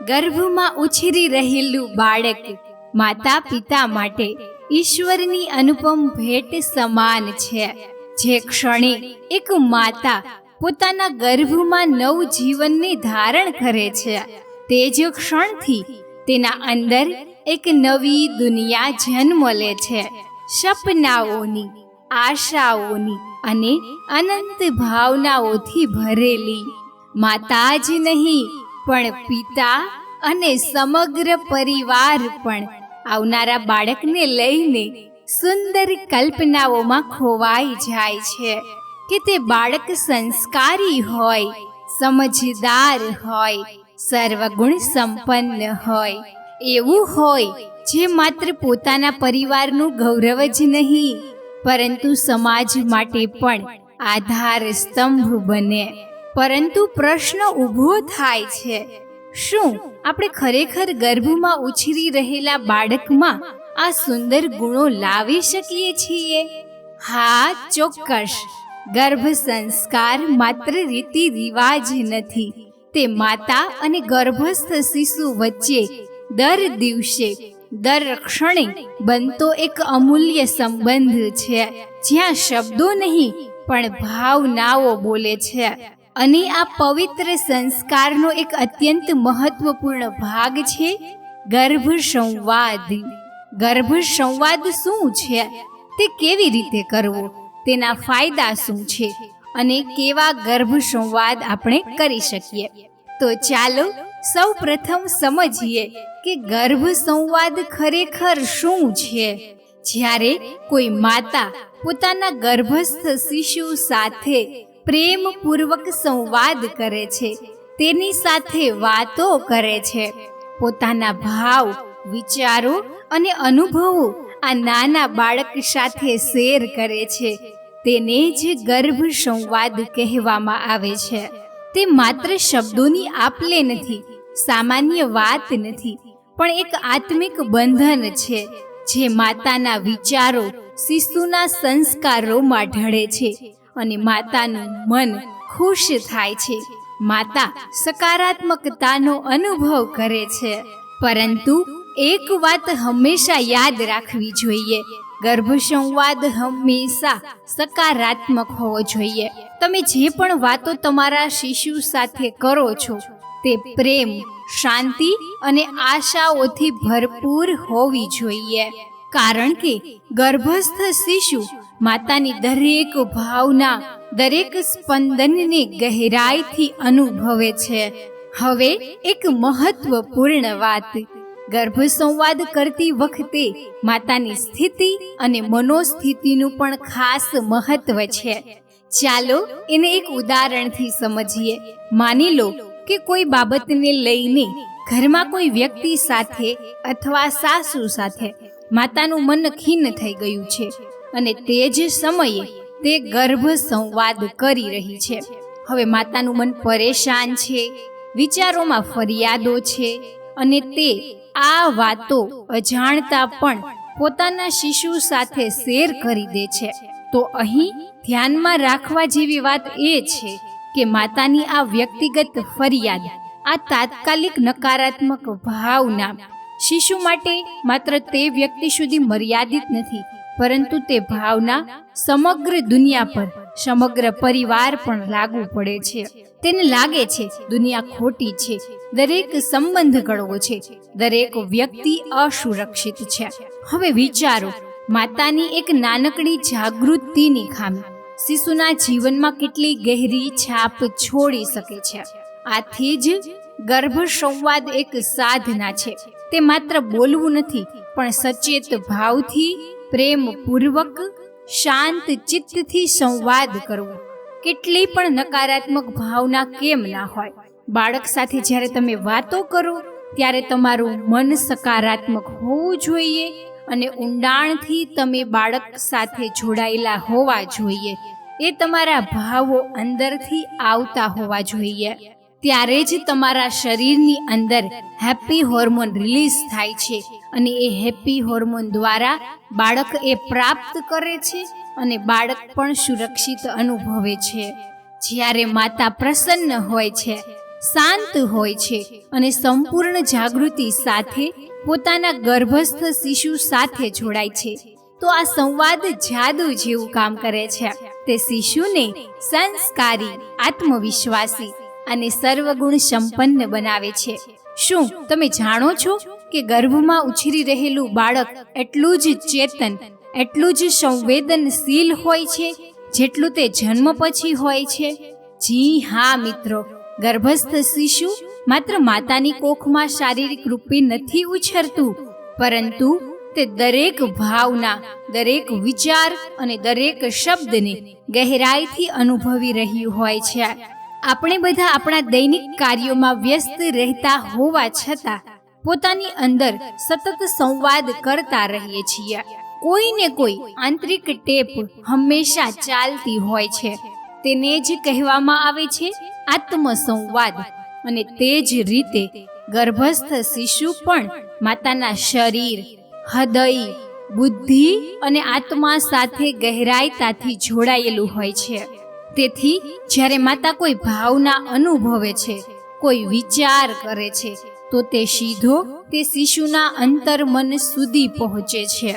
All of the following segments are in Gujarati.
ગર્ભમાં ઉછરી રહેલું બાળક માતા પિતા માટે ઈશ્વરની અનુપમ ભેટ સમાન છે. જે ક્ષણે એક માતા પોતાના ગર્ભમાં નવ જીવનને ધારણ કરે છે, તે જ ક્ષણથી તેના અંદર એક નવી દુનિયા જન્મ લે છે. સપનાઓની, આશાઓની અને અનંત ભાવનાઓથી ભરેલી. માતા જ નહીં પણ પિતા અને સમગ્ર પરિવાર પણ આવનારા બાળકને લઈને સુંદર કલ્પનાઓમાં ખોવાઈ જાય છે કે તે બાળક સંસ્કારી હોય, સમજદાર હોય, સર્વગુણ સંપન્ન હોય, એવું હોય જે માત્ર પોતાના પરિવારનું ગૌરવ જ નહીં પરંતુ સમાજ માટે પણ આધાર સ્તંભ બને. પરંતુ પ્રશ્ન ઊભો થાય છે, શું આપણે ખરેખર ગર્ભમાં ઉછરી રહેલા બાળકમાં આ સુંદર ગુણો લાવી શકીએ છીએ? હા, ચોક્કસ. ગર્ભ સંસ્કાર માત્ર રીતિ રિવાજ નથી, તે માતા અને ગર્ભસ્થ શિશુ વચ્ચે દર દિવસે, દર ક્ષણે બનતો એક અમૂલ્ય સંબંધ છે, જ્યાં શબ્દો નહીં પણ ભાવનાઓ બોલે છે. અને આ પવિત્ર સંસ્કારનો એક અત્યંત મહત્વપૂર્ણ ભાગ છે ગર્ભ સંવાદ. ગર્ભ સંવાદ શું છે, તે કેવી રીતે કરવો, તેના ફાયદા શું છે અને કેવા ગર્ભ સંવાદ આપણે કરી શકીએ? તો ચાલો સૌ પ્રથમ સમજીએ કે ગર્ભ સંવાદ ખરેખર શું છે. જ્યારે કોઈ માતા પોતાના ગર્ભસ્થ શિશુ સાથે પ્રેમપૂર્વક સંવાદ કરે છે, તેની સાથે વાતો કરે છે, પોતાના ભાવ, વિચારો અને અનુભવો આ નાના બાળક સાથે શેર કરે છે, તેને જ ગર્ભ સંવાદ કહેવામાં આવે છે. તે માત્ર શબ્દોની આપ-લે નથી, સામાન્ય વાત નથી, પણ એક આત્મિક બંધન છે જે માતાના વિચારો શિશુના સંસ્કારોમાં ઢળે છે અને માતાનું મન ખુશ થાય છે. માતા સકારાત્મકતાનો અનુભવ કરે છે. પરંતુ એક વાત હંમેશા યાદ રાખવી જોઈએ, ગર્ભ સંવાદ હંમેશા સકારાત્મક હોવો જોઈએ. તમે જે પણ વાતો તમારા શિશુ સાથે કરો છો તે પ્રેમ, શાંતિ અને આશાઓથી ભરપૂર હોવી જોઈએ. કારણ કે ગર્ભસ્થ શિશુ માતાની દરેક ભાવના, દરેક સ્પંદનને ગહેરાઈથી અનુભવે છે. હવે એક મહત્વપૂર્ણ વાત, ગર્ભ સંવાદ કરતી વખતે માતાની સ્થિતિ અને મનોસ્થિતિનું પણ ખાસ મહત્વ છે. ચાલો એને એક ઉદાહરણથી સમજીએ. માની લો કે કોઈ બાબતને લઈને ઘરમાં કોઈ વ્યક્તિ સાથે અથવા સાસુ સાથે માતાનું મન ખિન્ન થઈ ગયું છે અને તે જ સમયે તે ગર્ભ સંવાદ કરી રહી છે. હવે માતાનું મન પરેશાન છે, વિચારોમાં ફરિયાદો છે અને તે આ વાતો અજાણતા પણ પોતાના શિશુ સાથે શેર કરી દે છે. તો અહીં ધ્યાનમાં રાખવા જેવી વાત એ છે કે માતાની આ વ્યક્તિગત ફરિયાદ, આ તાત્કાલિક નકારાત્મક ભાવના શિશુ માટે માત્ર તે વ્યક્તિ સુધી મર્યાદિત નથી, પરંતુ તે ભાવના સમગ્ર દુનિયા પર, સમગ્ર પરિવાર પણ લાગુ પડે છે. તેને લાગે છે દુનિયા ખોટી છે, દરેક સંબંધ કડવો છે, દરેક વ્યક્તિ અસુરક્ષિત છે. હવે વિચારો, માતાની એક નાનકડી જાગૃતિની ખામી શિશુના જીવનમાં કેટલી ગહેરી છાપ છોડી શકે છે. આથી જ ગર્ભ સંવાદ એક સાધના છે. તે માત્ર બોલવું નથી, પણ સચેત ભાવથી, પ્રેમપૂર્વક, શાંત ચિત્તથી સંવાદ કરવો. કેટલી પણ નકારાત્મક ભાવના કેમ ના હોય, બાળક સાથે જ્યારે તમે વાતો કરો ત્યારે તમારું મન સકારાત્મક હોવું જોઈએ અને ઊંડાણથી તમે બાળક સાથે જોડાયેલા હોવા જોઈએ. એ તમારા ભાવો અંદરથી આવતા હોવા જોઈએ. ત્યારે જ તમારા શરીરની અંદર હેપી હોર્મોન રિલીઝ થાય છે અને એ હેપી હોર્મોન દ્વારા બાળક એ પ્રાપ્ત કરે છે અને બાળક પણ સુરક્ષિત અનુભવે છે. જ્યારે માતા પ્રસન્ન હોય છે, શાંત હોય છે અને સંપૂર્ણ જાગૃતિ સાથે પોતાના ગર્ભસ્થ શિશુ સાથે જોડાય છે, તો આ સંવાદ જાદુ જેવું કામ કરે છે. તે શિશુને સંસ્કારી, આત્મવિશ્વાસી અને સર્વગુણ સંપન્ન બનાવે છે. શું તમે જાણો છો કે ગર્ભમાં ઉછરી રહેલું બાળક એટલું જ ચેતન, એટલું જ સંવેદનશીલ હોય છે જેટલું તે જન્મ પછી હોય છે? જી હા મિત્રો, ગર્ભસ્થ શિશુ માત્ર માતાની કોખમાં શારીરિક રૂપે નથી ઉછરતું, પરંતુ તે દરેક ભાવના, દરેક વિચાર અને દરેક શબ્દને ગહેરાઈથી અનુભવી રહ્યું હોય છે. આપણે બધા આપણા દૈનિક કાર્યોમાં વ્યસ્ત રહેતા હોવા છતાં પોતાની અંદર સતત સંવાદ કરતા રહીએ છીએ. કોઈને કોઈ આંતરિક ટેપ હંમેશા ચાલતી હોય છે. તેને જ કહેવામાં આવે છે આત્મસંવાદ. અને તે જ રીતે ગર્ભસ્થ શિશુ પણ માતાના શરીર, હૃદય, બુદ્ધિ અને આત્મા સાથે ગહેરાઈતાથી જોડાયેલું હોય છે. તેથી જ્યારે માતા કોઈ ભાવના અનુભવે છે, કોઈ વિચાર કરે છે, તો તે સીધો તે શિશુના અંતર્મન સુધી પહોંચે છે.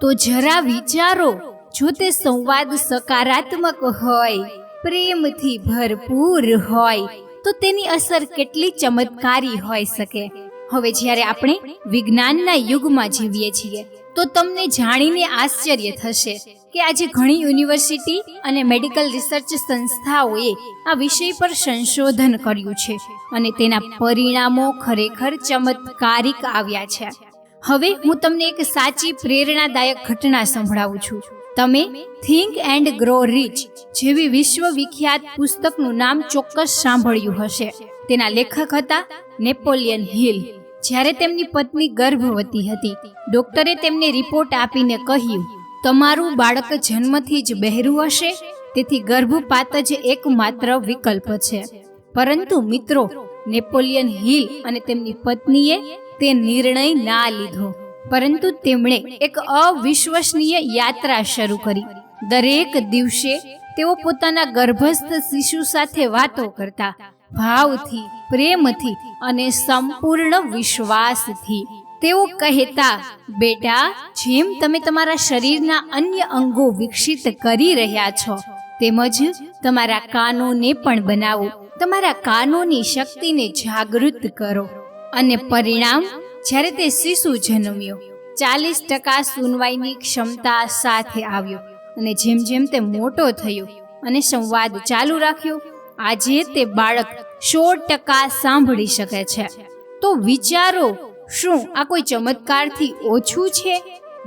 તો જરા વિચારો, જો તે સંવાદ સકારાત્મક હોય, પ્રેમથી ભરપૂર હોય, તો તેની અસર કેટલી ચમત્કારી હોઈ શકે. હવે જ્યારે આપણે વિજ્ઞાનના યુગમાં જીવીએ છીએ, તો તમને જાણીને આશ્ચર્ય થશે કે આજે ઘણી યુનિવર્સિટી અને મેડિકલ રિસર્ચ સંસ્થાઓએ આ વિષય પર સંશોધન કર્યું છે અને તેના પરિણામો ખરેખર ચમત્કારિક આવ્યા છે. હવે હું તમને એક સાચી પ્રેરણાદાયક ઘટના સંભળાવું છું. તમે થિંક એન્ડ ગ્રો રીચ જેવી વિશ્વવિખ્યાત પુસ્તકનું નામ ચોક્કસ સાંભળ્યું હશે. તેના લેખક હતા નેપોલિયન હિલ. જ્યારે તેમની પત્ની ગર્ભવતી હતી, ડોક્ટરે તેમને રિપોર્ટ આપીને કહ્યું, તમારું બાળક જન્મથી જ બહેરું હશે, તેથી ગર્ભપાત જ એકમાત્ર વિકલ્પ છે. પરંતુ મિત્રો, નેપોલિયન હિલ અને તેમની પત્નીએ તે નિર્ણય ના લીધો, પરંતુ તેમણે એક અવિશ્વસનીય યાત્રા શરૂ કરી. દરેક દિવસે તેઓ પોતાના ગર્ભસ્થ શિશુ સાથે વાતો કરતા, ભાવથી, પ્રેમથી અને સંપૂર્ણ વિશ્વાસથી. તેઓ કહેતા, બેટા, જેમ તમે તમારા શરીરના અન્ય અંગો વિકસિત કરી રહ્યા છો, તેમજ તમારા કાનોને પણ બનાવો, તમારા કાનોની શક્તિને જાગૃત કરો. અને પરિણામ, જ્યારે તે શિશુ જન્મ્યો, 40% સુનવાઈની ક્ષમતા સાથે આવ્યો. અને જેમ જેમ તે મોટો થયો અને સંવાદ ચાલુ રાખ્યો, આજે તે બાળક 100% સાંભળી શકે છે. તો વિચારો, શું આ કોઈ ચમત્કારથી ઓછું છે?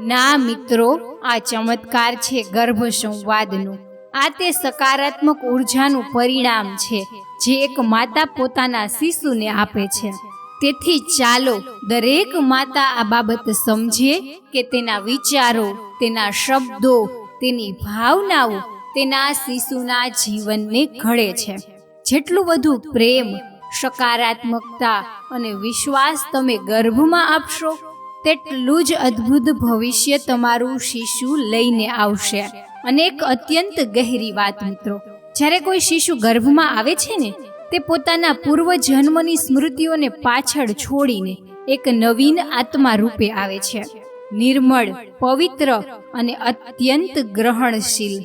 ના મિત્રો, આ ચમત્કાર છે ગર્ભ સંવાદનું. આ તે સકારાત્મક ઉર્જાનું પરિણામ છે જે એક માતા પોતાના શિશુને આપે છે. તેથી ચાલો દરેક માતા આ બાબત સમજે કે તેના વિચારો, તેના શબ્દો, તેની ભાવનાઓ તેના શિશુના જીવનને ઘડે છે. જેટલું વધુ પ્રેમ, સકારાત્મકતા અને વિશ્વાસ તમે ગર્ભમાં આપશો, તેટલું જ અદ્ભુત ભવિષ્ય તમારું શિશુ લઈને આવશે. અને એક અત્યંત ગહેરી વાત મિત્રો, જ્યારે કોઈ શિશુ ગર્ભમાં આવે છે ને, તે પોતાના પૂર્વજન્મની સ્મૃતિઓને પાછળ છોડીને એક નવીન આત્મા રૂપે આવે છે. નિર્મળ, પવિત્ર અને અત્યંત ગ્રહણશીલ.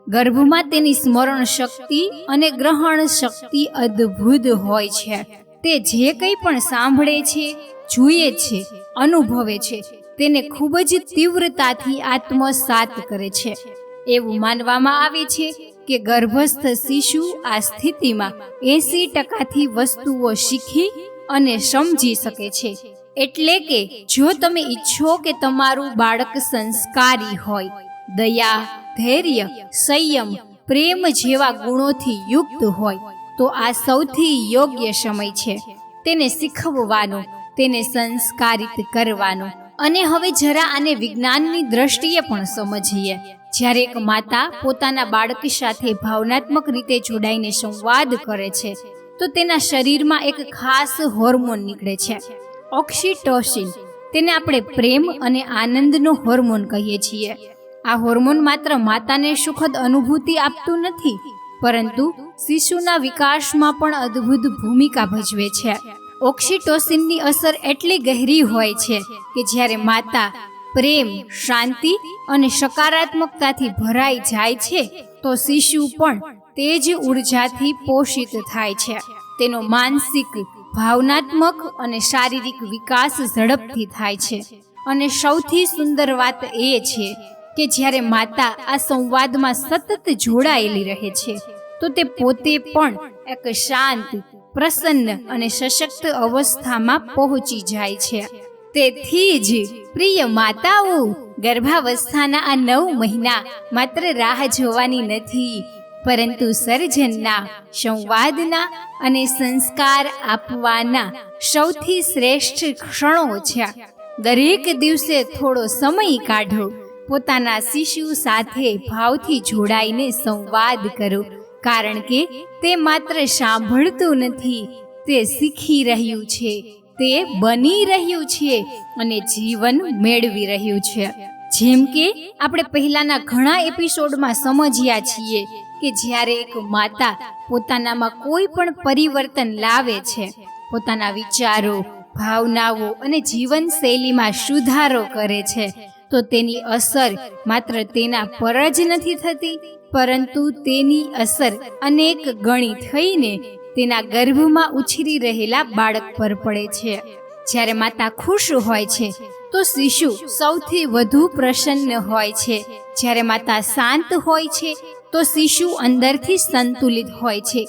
ગર્ભમાં તેની સ્મરણ શક્તિ અને ગ્રહણ શક્તિ અદ્ભુત હોય છે. તે જે કંઈ પણ સાંભળે છે, જુએ છે, અનુભવે છે, તેને ખૂબ જ તીવ્રતાથી આત્મસાત કરે છે. એવું માનવામાં આવે છે કે ગર્ભસ્થ શિશુ આ સ્થિતિમાં 80%થી વસ્તુઓ શીખી અને સમજી શકે છે. એટલે કે જો તમે ઈચ્છો કે તમારું બાળક સંસ્કારી હોય, દયા, ધૈર્ય, સંયમ, પ્રેમ જેવા ગુણોથી યુક્ત હોય, તો આ સૌથી યોગ્ય સમય છે તેને શીખવવાનો, તેને સંસ્કારિત કરવાનો. અને હવે જરા આને વિજ્ઞાનની દ્રષ્ટિએ પણ સમજીએ. જ્યારે એક માતા પોતાના બાળક સાથે ભાવનાત્મક રીતે જોડાઈને સંવાદ કરે છે, તો તેના શરીરમાં એક ખાસ હોર્મોન નીકળે છે, ઓક્સિટોસિન. તેને આપણે પ્રેમ અને આનંદનો હોર્મોન કહીએ છીએ. આ હોર્મોન માત્ર માતાને સુખદ અનુભૂતિ આપતું નથી, પરંતુ શિશુના વિકાસમાં પણ અદ્ભુત ભૂમિકા ભજવે છે. ઓક્સિટોસિનની અસર એટલી ગહેરી હોય છે કે જ્યારે માતા પ્રેમ, શાંતિ અને સકારાત્મકતાથી ભરાઈ જાય છે તો શિશુ પણ તે જ ઉર્જાથી પોષિત થાય છે. તેનો માનસિક, ભાવનાત્મક અને શારીરિક વિકાસ ઝડપથી થાય છે. અને સૌથી સુંદર વાત એ છે કે જ્યારે માતા આ સંવાદમાં સતત જોડાયેલી રહે છે તો તે પોતે પણ એક શાંત, પ્રસન્ન અને સશક્ત અવસ્થામાં પહોંચી જાય છે. તેથી જ પ્રિય માતાઓ, ગર્ભાવસ્થાના આ 9 મહિના માત્ર રાહ જોવાની નથી, પરંતુ સર્જનના, સંવાદના અને સંસ્કાર આપવાના સૌથી શ્રેષ્ઠ ક્ષણો છે. દરેક દિવસે થોડો સમય કાઢો, પોતાના શિશુ સાથે ભાવથી જોડાઈને સંવાદ કરો, કારણ કે તે માત્ર સાંભળતું નથી, તે શીખી રહ્યું છે, તે બની રહ્યું છે અને જીવન મેળવી રહ્યું છે. જેમ કે આપણે પહેલાના ઘણા એપિસોડમાં સમજ્યા છીએ કે જ્યારે એક માતા પોતાનામાં કોઈ પણ પરિવર્તન લાવે છે, પોતાના વિચારો, ભાવનાઓ અને જીવનશૈલીમાં સુધારો કરે છે, તો તેની અસર માત્ર તેના પર જ નથી થતી, પરંતુ તેની અસર અનેક ગણી થઈને તેના ગર્ભમાં ઉછરી રહેલા બાળક પર પડે છે. જ્યારે માતા ખુશ હોય છે તો શિશુ સૌથી વધુ પ્રસન્ન હોય છે. જ્યારે માતા શાંત હોય છે તો શિશુ અંદરથી સંતુલિત હોય છે.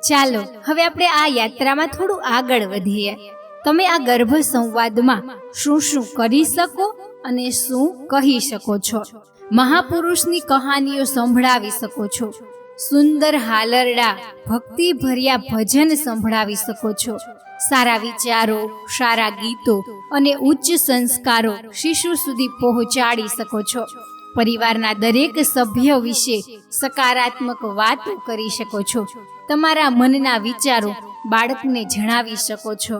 ચાલો હવે આપણે આ યાત્રામાં થોડું આગળ વધીએ. તમે આ ગર્ભ સંવાદમાં શું શું કરી શકો અને શું કહી શકો છો? મહાપુરુષની કહાનીઓ સંભળાવી શકો છો, સુંદર હાલરડા, ભક્તિભર્યા ભજન સંભળાવી શકો છો, સારા વિચારો, સારા ગીતો અને ઉચ્ચ સંસ્કારો શિશુ સુધી પહોંચાડી શકો છો. પરિવારના દરેક સભ્ય વિશે સકારાત્મક વાતો કરી શકો છો. તમારા મનના વિચારો બાળકને જણાવી શકો છો.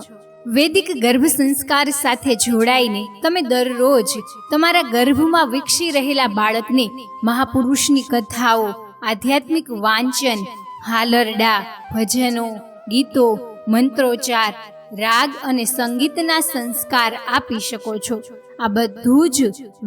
વૈદિક ગર્ભ સંસ્કાર સાથે જોડાઈને તમે દરરોજ તમારા ગર્ભમાં વિકસી રહેલા બાળકને મહાપુરુષની કથાઓ, આધ્યાત્મિક વાંચન, હાલરડા, ભજનો, ગીતો, મંત્રોચ્ચાર, રાગ અને સંગીતના સંસ્કાર આપી શકો છો. આ બધું જ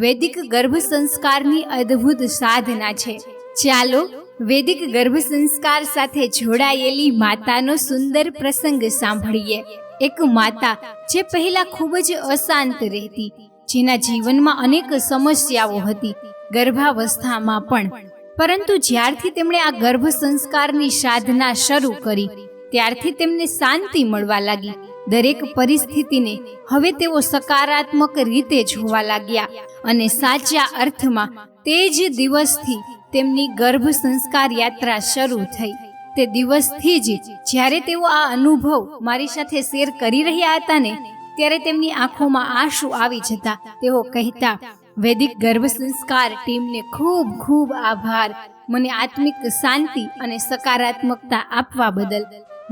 વૈદિક ગર્ભ સંસ્કારની અદ્ભુત સાધના છે. ચાલો વૈદિક ગર્ભ સંસ્કાર સાથે જોડાયેલી માતાનો સુંદર પ્રસંગ સાંભળીએ. એક માતા જે પહેલા ખૂબ જ અશાંત રહેતી, જેના જીવનમાં અનેક સમસ્યાઓ હતી, ગર્ભાવસ્થામાં પણ, પરંતુ જ્યારથી તેમણે આ ગર્ભ સંસ્કારની સાધના શરૂ કરી ત્યારથી તેમને શાંતિ મળવા લાગી. દરેક પરિસ્થિતિને હવે તેઓ સકારાત્મક રીતે જોવા લાગ્યા અને સાચા અર્થમાં તે જ દિવસથી તેમની ગર્ભ સંસ્કાર યાત્રા શરૂ થઈ. તે દિવસથી જ જ્યારે તેઓ આ અનુભવ મારી સાથે શેર કરી રહ્યા હતા ને, ત્યારે તેમની આંખોમાં આંસુ આવી જતા. તેઓ કહેતા, વૈદિક ગર્ભ સંસ્કાર ટીમને ખૂબ ખૂબ આભાર, મને આત્મિક શાંતિ અને સકારાત્મકતા આપવા બદલ,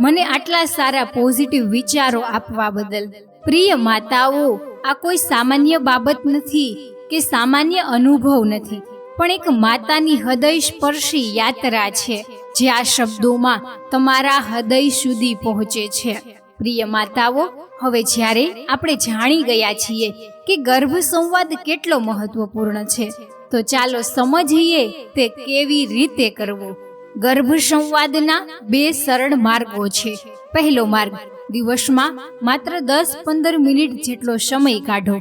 મને આટલા સારા પોઝિટિવ વિચારો આપવા બદલ. પ્રિય માતાઓ, આ કોઈ સામાન્ય બાબત નથી કે સામાન્ય અનુભવ નથી, પણ એક માતાની હૃદય સ્પર્શી યાત્રા છે જે આ શબ્દોમાં તમારા હૃદય સુધી પહોંચે છે. પ્રિય માતાઓ, હવે જ્યારે આપણે જાણી ગયા છીએ કે ગર્ભ સંવાદ કેટલો મહત્વપૂર્ણ છે, તો ચાલો સમજીએ તે કેવી રીતે કરવો. ગર્ભ સંવાદના 2 સરળ માર્ગો છે. પહેલો માર્ગ, દિવસમાં માત્ર 10-15 મિનિટ જેટલો સમય કાઢો.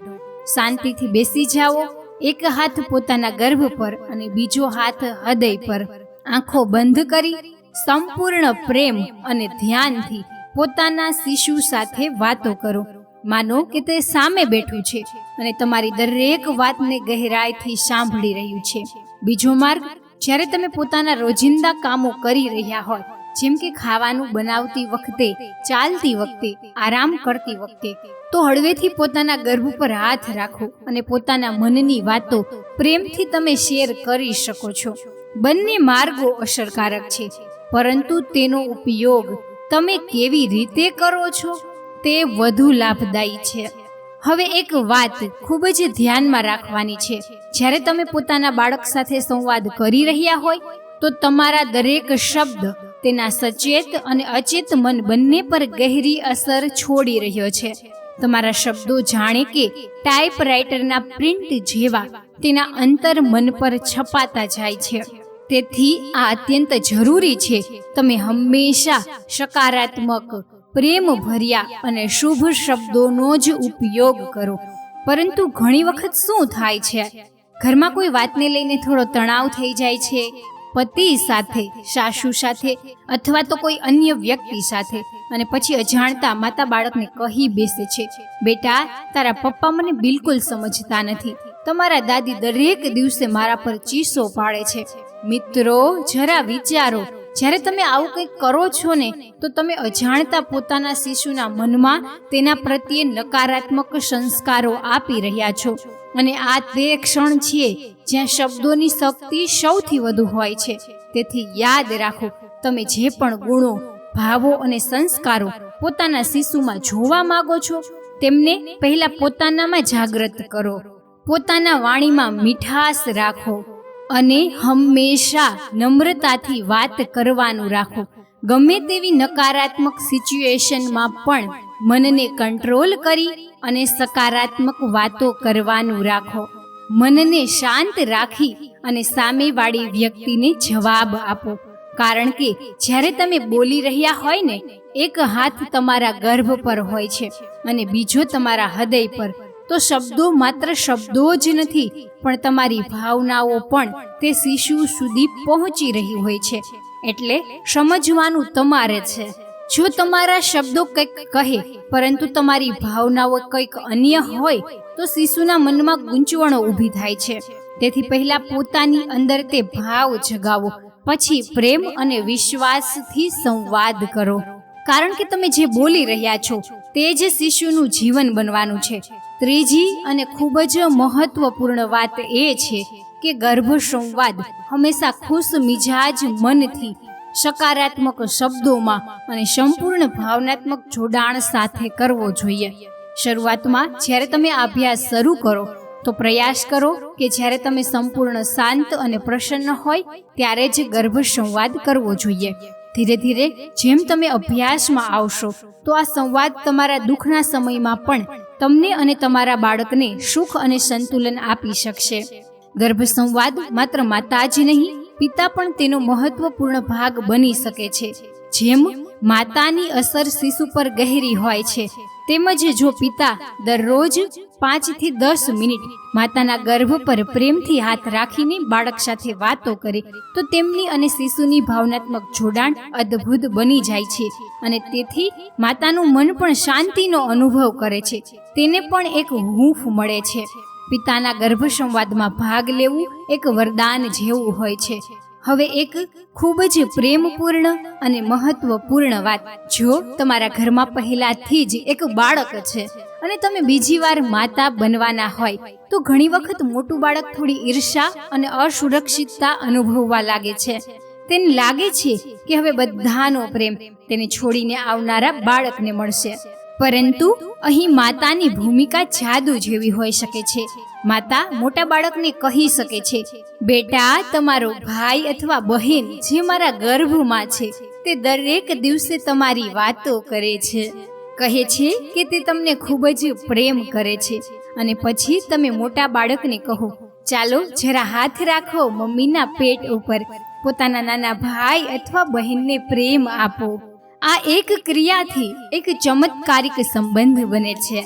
શાંતિથી બેસી જાઓ, એક હાથ પોતાના ગર્ભ પર અને બીજો હાથ હૃદય પર. આંખો બંધ કરી સંપૂર્ણ પ્રેમ અને ધ્યાનથી પોતાના શિશુ સાથે વાતો કરો. માનો કે તે સામે બેઠું છે અને તમારી દરેક વાતને ગહેરાઈથી સાંભળી રહ્યું છે. બીજો માર્ગ, જ્યારે તમે પોતાના રોજિંદા કામો કરી રહ્યા હોય, જેમ કે ખાવાનું બનાવતી વખતે, ચાલતી વખતે, આરામ કરતી વખતે, તો હળવેથી પોતાના ગર્ભ પર હાથ રાખો અને પોતાના મનની વાતો પ્રેમથી તમે શેર કરી શકો છો. બંને માર્ગો અસરકારક છે, પરંતુ તેનો ઉપયોગ તમે કેવી રીતે કરો છો તે વધુ લાભદાયી છે. હવે એક વાત ખૂબ જ ધ્યાનમાં રાખવાની છે. જ્યારે તમે પોતાના બાળક સાથે સંવાદ કરી રહ્યા હોય તો તમારા દરેક શબ્દ તેના સચેત અને અચેત મન બંને પર ગહેરી અસર છોડી રહ્યો છે. તમારા શબ્દો જાણે કે ટાઈપરાઇટરના પ્રિન્ટ જેવા તેના અંતર મન પર છપાતા જાય છે. તેથી આ અત્યંત જરૂરી છે. તમે હંમેશા સકારાત્મક, પ્રેમ ભર્યા અને શુભ શબ્દોનો જ ઉપયોગ કરો. પરંતુ ઘણી વખત શું થાય છે, ઘરમાં કોઈ વાતને લઈને થોડો તણાવ થઈ જાય છે, પતિ સાથે, સાસુ સાથે અથવા તો કોઈ અન્ય વ્યક્તિ સાથે, અને પછી અજાણતા માતા બાળકને કહી બેસે છે, બેટા તારા પપ્પા મને બિલકુલ સમજતા નથી, તમારા દાદી દરેક દિવસે મારા પર ચીસો પાડે છે. મિત્રો, જરા વિચારો, જ્યારે તમે આવું કંઈક કરો છો ને, તો તમે અજાણતા પોતાના શિશુના મનમાં તેના પ્રત્યે નકારાત્મક સંસ્કારો આપી રહ્યા છો. અને આ તે ક્ષણ છે જ્યાં શબ્દોની શક્તિ સૌથી વધુ હોય છે. તેથી યાદ રાખો, તમે જે પણ ગુણો, ભાવો અને સંસ્કારો પોતાના શિશુમાં જોવા માંગો છો, તેમને પહેલા પોતાનામાં જાગૃત કરો. પોતાના વાણીમાં મીઠાશ રાખો અને હંમેશા નમ્રતાથી વાત કરવાનું રાખો. ગમે તેવી નકારાત્મક સિચ્યુએશનમાં પણ મનને કંટ્રોલ કરી અને સકારાત્મક વાતો કરવાનું રાખો. મનને શાંત રાખી અને સામેવાળી વ્યક્તિને જવાબ આપો. કારણ કે જ્યારે તમે બોલી રહ્યા હોય ને, એક હાથ તમારા ગર્ભ પર હોય છે અને બીજો તમારા હૃદય પર, તો શબ્દો માત્ર શબ્દો જ નથી, પણ તમારી ભાવનાઓ પણ તે શિશુ સુધી પહોંચી રહી હોય છે. એટલે સમજવાનું તમારે છે. જો તમારા શબ્દો કંઈક કહે પરંતુ તમારી ભાવનાઓ કંઈક અન્ય હોય, તો શિશુના મનમાં ગૂંચવણો ઊભી થાય છે. તેથી પહેલા પોતાની અંદર તે ભાવ જગાવો, પછી પ્રેમ અને વિશ્વાસથી સંવાદ કરો. કારણ કે તમે જે બોલી રહ્યા છો તે જ શિશુનું જીવન બનવાનું છે. ત્રીજી અને ખૂબ જ મહત્વપૂર્ણ વાત એ છે કે ગર્ભ સંવાદ હંમેશા ખુશ મિજાજ મનથી, સકારાત્મક શબ્દોમાં અને સંપૂર્ણ ભાવનાત્મક જોડાણ સાથે કરવો જોઈએ. શરૂઆતમાં જ્યારે તમે આ અભ્યાસ શરૂ કરો, તો પ્રયાસ કરો કે જ્યારે તમે સંપૂર્ણ શાંત અને પ્રસન્ન હોય ત્યારે જ ગર્ભ સંવાદ કરવો જોઈએ. ધીરે ધીરે જેમ તમે અભ્યાસમાં આવશો, તો આ સંવાદ તમારા દુઃખના સમયમાં પણ તમને અને તમારા બાળકને સુખ અને સંતુલન આપી શકશે. ગર્ભ સંવાદ માત્ર માતા જ નહીં, પિતા પણ તેનો મહત્વપૂર્ણ ભાગ બની શકે છે. જેમ માતાની અસર શિશુ પર ગહેરી હોય છે, તેમજ જો પિતા દરરોજ 5 થી 10 મિનિટ માતાના ગર્ભ પર પ્રેમથી હાથ રાખીને બાળક સાથે વાતો કરે, તો તેમની અને શિશુની ભાવનાત્મક જોડાણ અદ્ભુત બની જાય છે. અને તેથી માતાનું મન પણ શાંતિનો અનુભવ કરે છે, તેને પણ એક હૂંફ મળે છે. પિતાના ગર્ભ સંવાદમાં ભાગ લેવું એક વરદાન જેવું હોય છે. હવે એક ખૂબ જ પ્રેમપૂર્ણ અને મહત્વપૂર્ણ વાત, જો તમારા ઘરમાં પહેલાથી જ એક બાળક છે અને તમે બીજી વાર માતા બનવાના હોય, તો ઘણી વખત મોટું બાળક થોડી ઈર્ષા અને અસુરક્ષિતતા અનુભવવા લાગે છે. તેને લાગે છે કે હવે બધાનો પ્રેમ તેને છોડીને આવનારા બાળકને મળશે. પરંતુ અહીં માતાની ભૂમિકા જાદુ જેવી હોઈ શકે છે. માતા મોટા બાળકને કહી શકે છે, બેટા તમારો ભાઈ અથવા બહેન જે મારા ગર્ભમાં છે, તે દરેક દિવસે તમારી વાતો કરે છે, કહે છે કે તે તમને ખૂબ જ પ્રેમ કરે છે. અને પછી તમે મોટા બાળકને કહો, ચાલો જરા હાથ રાખો મમ્મીના પેટ ઉપર, પોતાના નાના ભાઈ અથવા બહેનને પ્રેમ આપો. આ એક ક્રિયાથી એક ચમત્કારિક સંબંધ બને છે.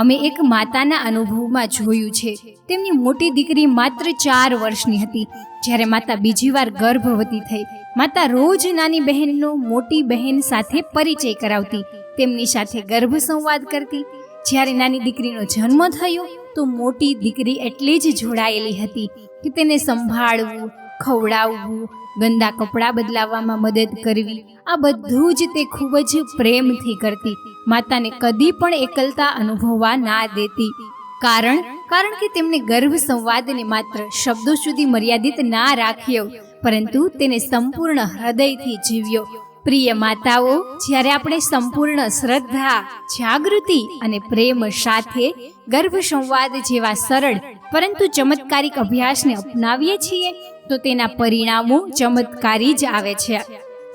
અમે એક માતાના અનુભવમાં જોયું છે. તેમની મોટી દીકરી માત્ર 4 વર્ષની હતી જ્યારે માતા બીજી વાર ગર્ભવતી થઈ. માતા રોજ નાની બહેનનો મોટી બહેન સાથે પરિચય કરાવતી, તેમની સાથે ગર્ભ સંવાદ કરતી. જ્યારે નાની દીકરીનો જન્મ થયો, તો મોટી દીકરી એટલી જ જોડાયેલી હતી કે તેને સંભાળવું, ખવડાવવું, ગંદા કપડાં બદલાવવામાં મદદ કરવી, આ બધું જ તે ખૂબ જ પ્રેમથી કરતી. માતાને કદી પણ એકલતા અનુભવવા ના દેતી. કારણ કે તેમણે ગર્ભ સંવાદને માત્ર શબ્દો સુધી મર્યાદિત ના રાખ્યો, પરંતુ તેને સંપૂર્ણ હૃદયથી જીવ્યો. પ્રિય માતાઓ, જ્યારે આપણે સંપૂર્ણ શ્રદ્ધા, જાગૃતિ અને પ્રેમ સાથે ગર્ભ સંવાદ જેવા સરળ પરંતુ ચમત્કારિક અભ્યાસને અપનાવીએ છીએ, તો તેના પરિણામો ચમત્કારી જ આવે છે.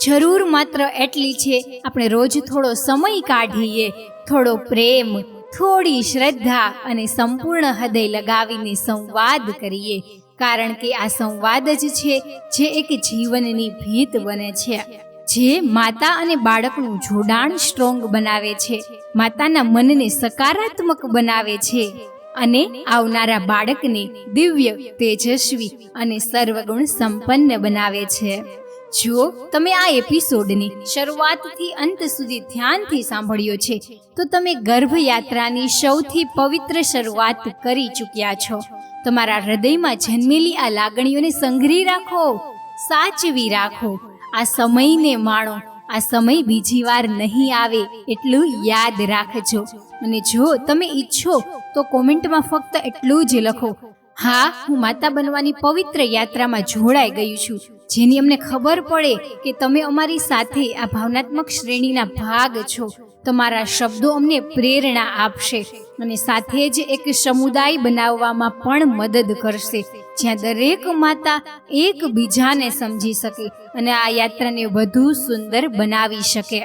જરૂર માત્ર એટલી છે, આપણે રોજ થોડો સમય કાઢીએ, થોડો પ્રેમ, થોડી શ્રદ્ધા અને સંપૂર્ણ હૃદય લગાવીને સંવાદ કરીએ, કારણ કે આ સંવાદ જ છે જે એક જીવનની ભીત બને છે, જે માતા અને બાળકનું જોડાણ સ્ટ્રોંગ બનાવે છે, માતાના મનને સકારાત્મક બનાવે છે અને આવનારા બાળકને દિવ્ય, તેજસ્વી અને સર્વગુણ સંપન્ન બનાવે છે. જો તમે આ એપિસોડની શરૂઆતથી અંત સુધી ધ્યાનથી સાંભળ્યો છે, તો તમે ગર્ભયાત્રાની સૌથી પવિત્ર શરૂઆત કરી ચૂક્યા છો. તમારા હૃદયમાં જન્મેલી આ લાગણીઓને સંઘરી રાખો, સાચવી રાખો. આ સમયને માણો. આ સમય બીજી વાર નહીં આવે એટલું યાદ રાખજો. અને જો તમે ઈચ્છો તો કોમેન્ટમાં ફક્ત એટલું જ લખો, હા, હું માતા બનવાની પવિત્ર યાત્રામાં જોડાઈ ગયું છું, જેની અમને ખબર પડે કે તમે અમારી સાથે આ ભાવનાત્મક શ્રેણીના ભાગ છો. તમારા શબ્દો અમને પ્રેરણા આપશે અને સાથે જ એક સમુદાય બનાવવામાં પણ મદદ કરશે, જ્યાં દરેક માતા એકબીજાને સમજી શકે અને આ યાત્રાને વધુ સુંદર બનાવી શકે.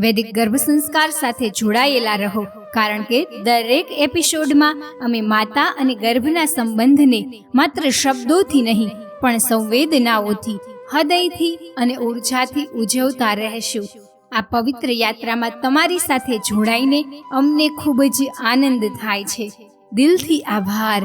વૈદિક ગર્ભ સંસ્કાર સાથે જોડાયેલા રહો, કારણ કે દરેક એપિસોડમાં અમે માતા અને ગર્ભના સંબંધને માત્ર શબ્દોથી નહીં પણ સંવેદનાઓથી, હૃદયથી અને ઉર્જાથી ઉજવતા રહેશું. આ પવિત્ર યાત્રામાં તમારી સાથે જોડાઈને અમને ખૂબ જ આનંદ થાય છે. દિલથી આભાર.